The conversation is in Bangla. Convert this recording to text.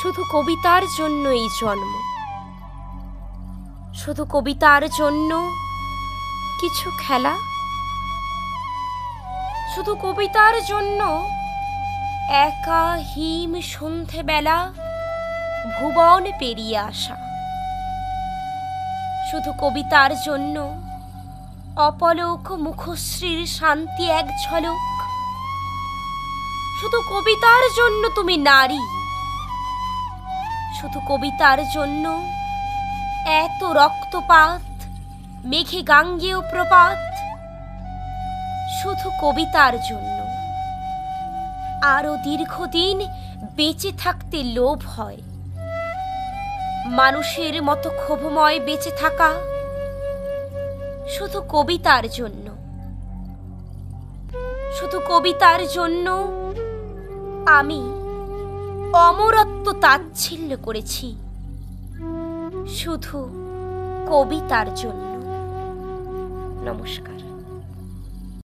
শুধু কবিতার জন্য এই জন্ম, শুধু কবিতার জন্য কিছু খেলা, শুধু কবিতার জন্য একা হিম সন্ধেবেলা ভুবন পেরিয়ে আসা, শুধু কবিতার জন্য অপলক মুখশ্রীর শান্তি এক ঝলক, শুধু কবিতার জন্য তুমি নারী, শুধু কবিতার জন্য এত রক্তপাত, মেঘে গাঙ্গেয় প্রপাত, শুধু কবিতার জন্য আরো দীর্ঘদিন বেঁচে থাকতে লোভ হয়, মানুষের মতো ক্ষোভময় বেঁচে থাকা শুধু কবিতার জন্য, শুধু কবিতার জন্য আমি অমরত্ব তাচ্ছিল্য করেছি, শুধু কবিতার জন্য। নমস্কার।